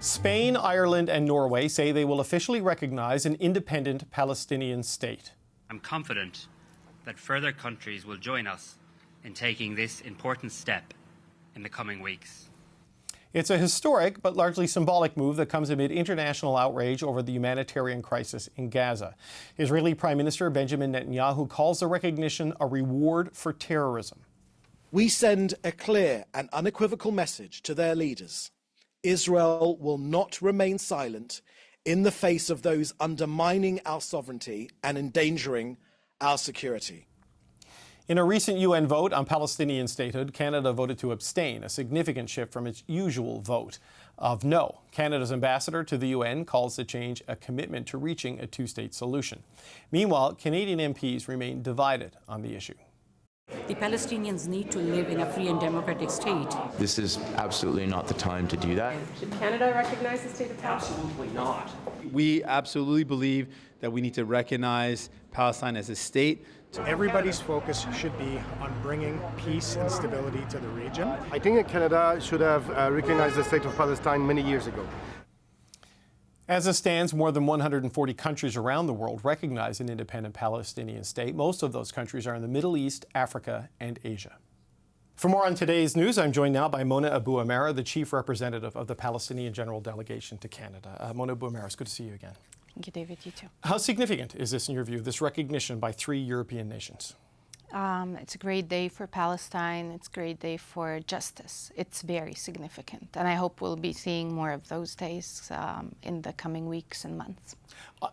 Spain, Ireland, and Norway say they will officially recognize an independent Palestinian state. I'm confident that further countries will join us in taking this important step in the coming weeks. It's a historic but largely symbolic move that comes amid international outrage over the humanitarian crisis in Gaza. Israeli Prime Minister Benjamin Netanyahu calls the recognition a reward for terrorism. We send a clear and unequivocal message to their leaders. Israel will not remain silent in the face of those undermining our sovereignty and endangering our security. In a recent UN vote on Palestinian statehood, Canada voted to abstain, a significant shift from its usual vote of no. Canada's ambassador to the UN calls the change a commitment to reaching a two-state solution. Meanwhile, Canadian MPs remain divided on the issue. The Palestinians need to live in a free and democratic state. This is absolutely not the time to do that. Should Canada recognize the state of Palestine? Absolutely not. We absolutely believe that we need to recognize Palestine as a state. Everybody's focus should be on bringing peace and stability to the region. I think that Canada should have recognized the state of Palestine many years ago. As it stands, more than 140 countries around the world recognize an independent Palestinian state. Most of those countries are in the Middle East, Africa, and Asia. For more on today's news, I'm joined now by Mona Abuamara, the Chief Representative of the Palestinian General Delegation to Canada. Mona Abuamara, it's good to see you again. Thank you, David. You too. How significant is this, in your view, this recognition by 3 European nations? It's a great day for Palestine. It's a great day for justice. It's very significant. And I hope we'll be seeing more of those days in the coming weeks and months.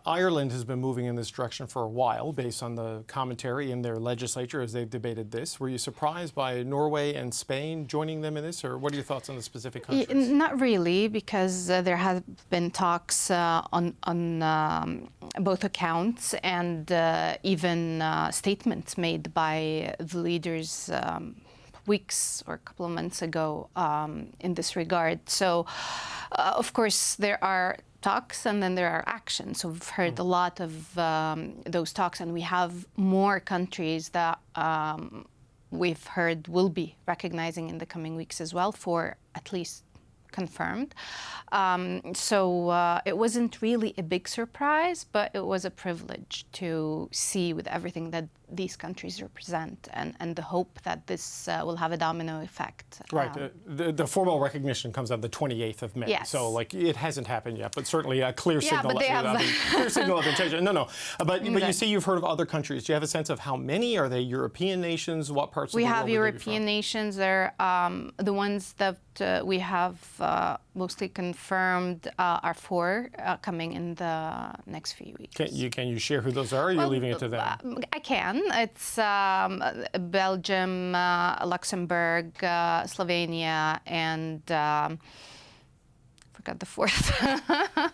Ireland has been moving in this direction for a while, based on the commentary in their legislature as they've debated this. Were you surprised by Norway and Spain joining them in this, or what are your thoughts on the specific countries? Not really, because there have been talks on both accounts, and even statements made by the leaders weeks or a couple of months ago in this regard. So, of course, there are talks and then there are actions. So we've heard a lot of those talks, and we have more countries that we've heard will be recognizing in the coming weeks as well, for at least confirmed. So it wasn't really a big surprise, but it was a privilege to see with everything that these countries represent, and the hope that this will have a domino effect. Right. The formal recognition comes on the 28th of May. Yes. So, like, it hasn't happened yet, but certainly a clear signal. But they have clear signal of intention. No. But you say you've heard of other countries. Do you have a sense of how many? Are they European nations? What parts of the world? We have European nations. They're the ones that we have mostly confirmed are 4 coming in the next few weeks. Can you share who those are, or are you leaving it to them? I can. It's Belgium, Luxembourg, Slovenia, and forgot the 4th.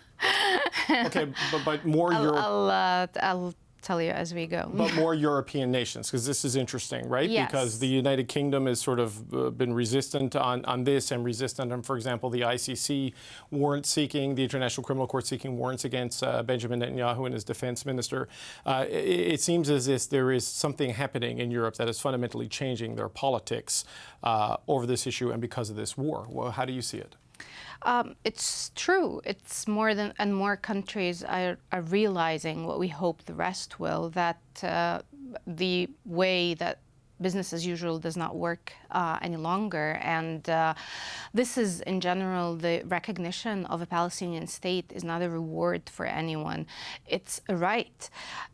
Okay, but more I'll tell you as we go. But more European nations, because this is interesting, right? Yes. Because the United Kingdom has sort of been resistant on this, and resistant on, for example, the ICC warrant seeking, the International Criminal Court seeking warrants against Benjamin Netanyahu and his defense minister. It seems as if there is something happening in Europe that is fundamentally changing their politics over this issue and because of this war. Well, how do you see it? It's true. It's more and more countries are realizing what we hope the rest will, that the way that business as usual does not work any longer. And this is, in general, the recognition of a Palestinian state is not a reward for anyone. It's a right.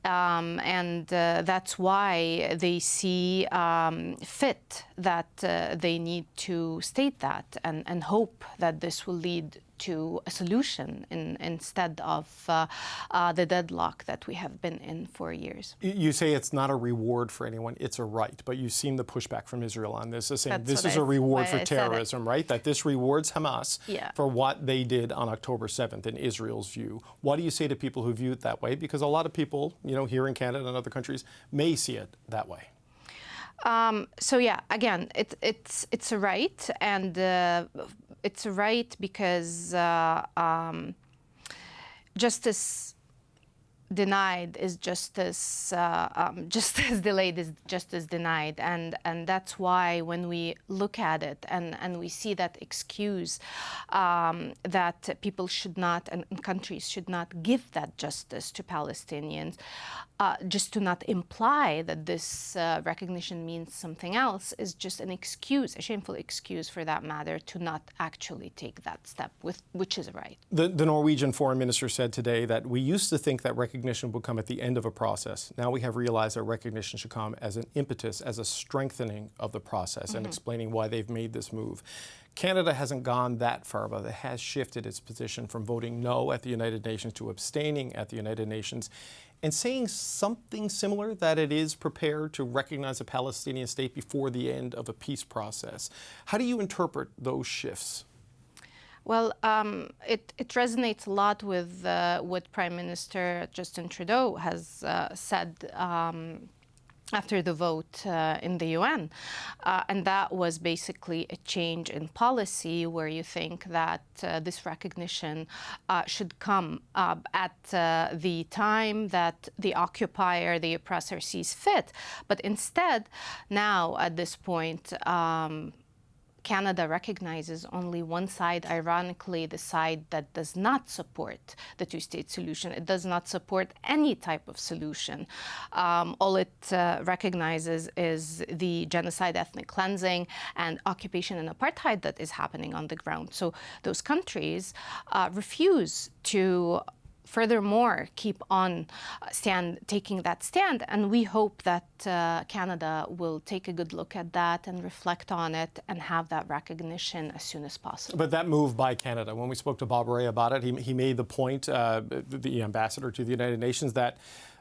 And that's why they see fit that they need to state that and hope that this will lead to a solution instead of the deadlock that we have been in for years. You say it's not a reward for anyone, it's a right, but you've seen the pushback from Israel on this, saying this is a reward for terrorism, right? That this rewards Hamas for what they did on October 7th in Israel's view. What do you say to people who view it that way? Because a lot of people, here in Canada and other countries, may see it that way. So yeah, again, it's a right, and it's a right because justice denied is just as delayed is just as denied, and that's why when we look at it and we see that excuse that people should not and countries should not give that justice to Palestinians, just to not imply that this recognition means something else, is just an excuse, a shameful excuse for that matter, to not actually take that step, which is right. The Norwegian foreign minister said today that we used to think that recognition would come at the end of a process. Now we have realized that recognition should come as an impetus, as a strengthening of the process, and explaining why they've made this move. Canada hasn't gone that far, but it has shifted its position from voting no at the United Nations to abstaining at the United Nations, and saying something similar, that it is prepared to recognize a Palestinian state before the end of a peace process. How do you interpret those shifts? Well, it resonates a lot with what Prime Minister Justin Trudeau has said after the vote in the UN. And that was basically a change in policy where you think that this recognition should come at the time that the occupier, the oppressor, sees fit. But instead, now at this point, Canada recognizes only one side, ironically, the side that does not support the two-state solution. It does not support any type of solution. All it recognizes is the genocide, ethnic cleansing, and occupation and apartheid that is happening on the ground. So those countries refuse to furthermore keep on taking that stand, and we hope that Canada will take a good look at that and reflect on it and have that recognition as soon as possible. But that move by Canada, when we spoke to Bob Rae about it, he made the point, the ambassador to the United Nations, that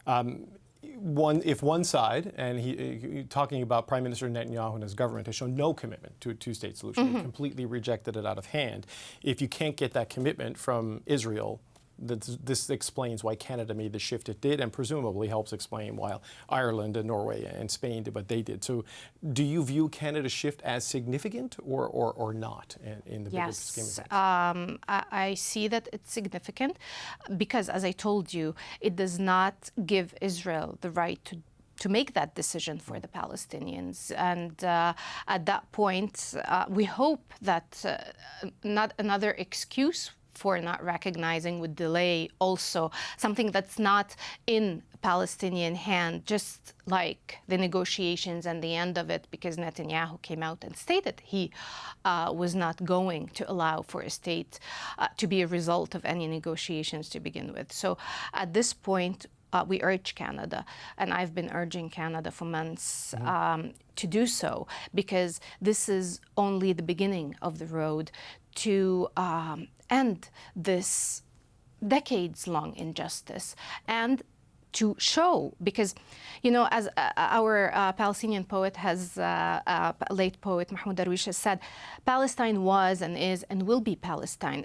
if one side, and he talking about Prime Minister Netanyahu and his government, has shown no commitment to a two-state solution, he completely rejected it out of hand. If you can't get that commitment from Israel, this explains why Canada made the shift it did, and presumably helps explain why Ireland and Norway and Spain did what they did. So do you view Canada's shift as significant or not in the bigger scheme of things? Yes, I see that it's significant because, as I told you, it does not give Israel the right to make that decision for the Palestinians. And at that point, we hope that not another excuse for not recognizing would delay also something that's not in Palestinian hand, just like the negotiations and the end of it, because Netanyahu came out and stated he was not going to allow for a state to be a result of any negotiations to begin with. So at this point, we urge Canada, and I've been urging Canada for months to do so, because this is only the beginning of the road to end this decades-long injustice, and to show, because, you know, as our Palestinian poet has, late poet Mahmoud Darwish has said, Palestine was and is and will be Palestine,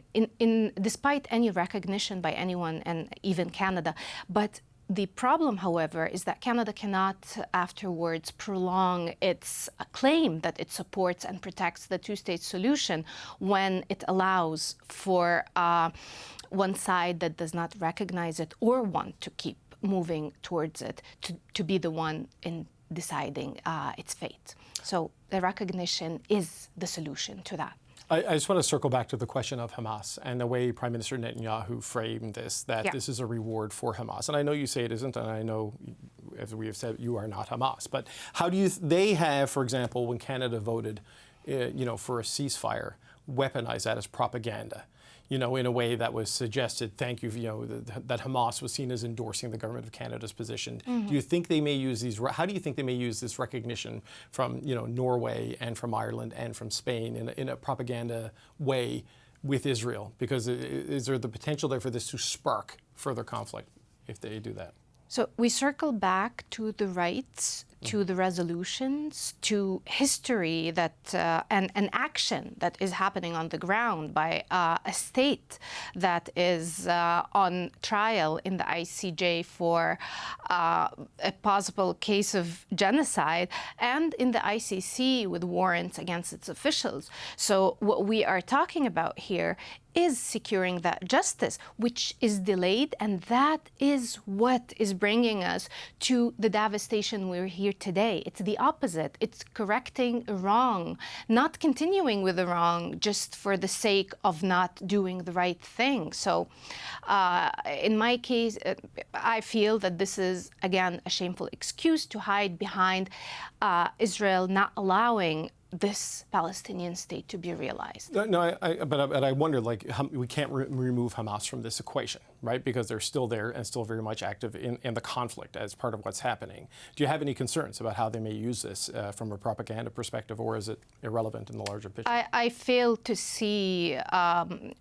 despite any recognition by anyone, and even Canada. But the problem, however, is that Canada cannot afterwards prolong its claim that it supports and protects the two-state solution when it allows for one side that does not recognize it or want to keep moving towards it to be the one in deciding its fate. So the recognition is the solution to that. I just want to circle back to the question of Hamas and the way Prime Minister Netanyahu framed this, that this is a reward for Hamas. And I know you say it isn't, and I know, as we have said, you are not Hamas. But how do you, they have, for example, when Canada voted, for a ceasefire, weaponized that as propaganda, in a way that was suggested, thank you, that Hamas was seen as endorsing the government of Canada's position. Do you think they may use how do you think they may use this recognition from, Norway and from Ireland and from Spain in a propaganda way with Israel? Because is there the potential there for this to spark further conflict if they do that? So we circle back to the rights to the resolutions, to history that and action that is happening on the ground by a state that is on trial in the ICJ for a possible case of genocide, and in the ICC with warrants against its officials. So what we are talking about here is securing that justice, which is delayed, and that is what is bringing us to the devastation we're here today. It's the opposite. It's correcting a wrong, not continuing with the wrong just for the sake of not doing the right thing. So in my case, I feel that this is, again, a shameful excuse to hide behind Israel not allowing this Palestinian state to be realized. No, but I wonder, like, we can't remove Hamas from this equation, right? Because they're still there and still very much active in the conflict as part of what's happening. Do you have any concerns about how they may use this from a propaganda perspective, or is it irrelevant in the larger picture? I fail to see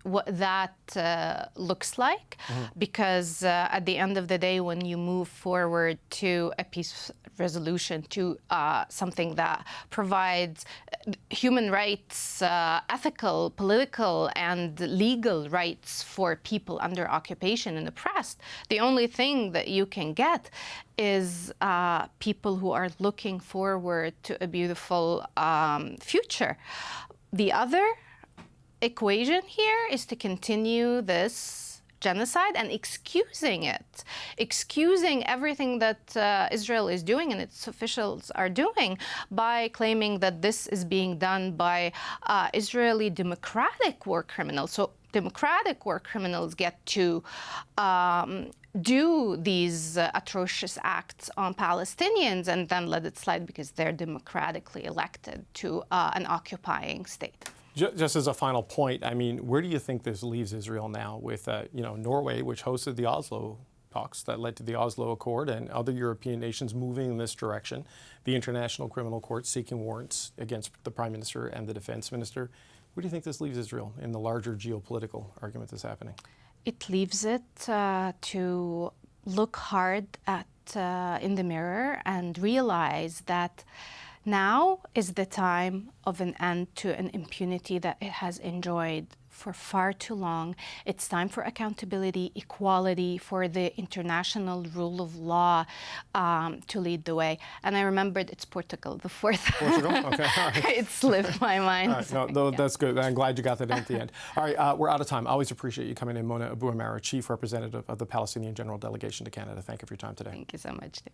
what that looks like, because at the end of the day, when you move forward to a peace resolution, to something that provides human rights, ethical, political, and legal rights for people under occupation and oppressed, the only thing that you can get is people who are looking forward to a beautiful future. The other equation here is to continue this genocide and excusing it, excusing everything that Israel is doing and its officials are doing by claiming that this is being done by Israeli democratic war criminals. So democratic war criminals get to do these atrocious acts on Palestinians and then let it slide because they're democratically elected to an occupying state. Just as a final point, I mean, where do you think this leaves Israel now with, Norway, which hosted the Oslo talks that led to the Oslo Accord, and other European nations moving in this direction, the International Criminal Court seeking warrants against the Prime Minister and the Defense Minister? Where do you think this leaves Israel in the larger geopolitical argument that's happening? It leaves it to look hard at in the mirror and realize that now is the time of an end to an impunity that it has enjoyed for far too long. It's time for accountability, equality, for the international rule of law to lead the way. And I remembered it's Portugal, the fourth. Portugal? Okay, all right. It slipped my mind. All right, no, that's good. I'm glad you got that in at the end. All right, we're out of time. I always appreciate you coming in, Mona Abuamara, Chief Representative of the Palestinian General Delegation to Canada. Thank you for your time today. Thank you so much, Dave.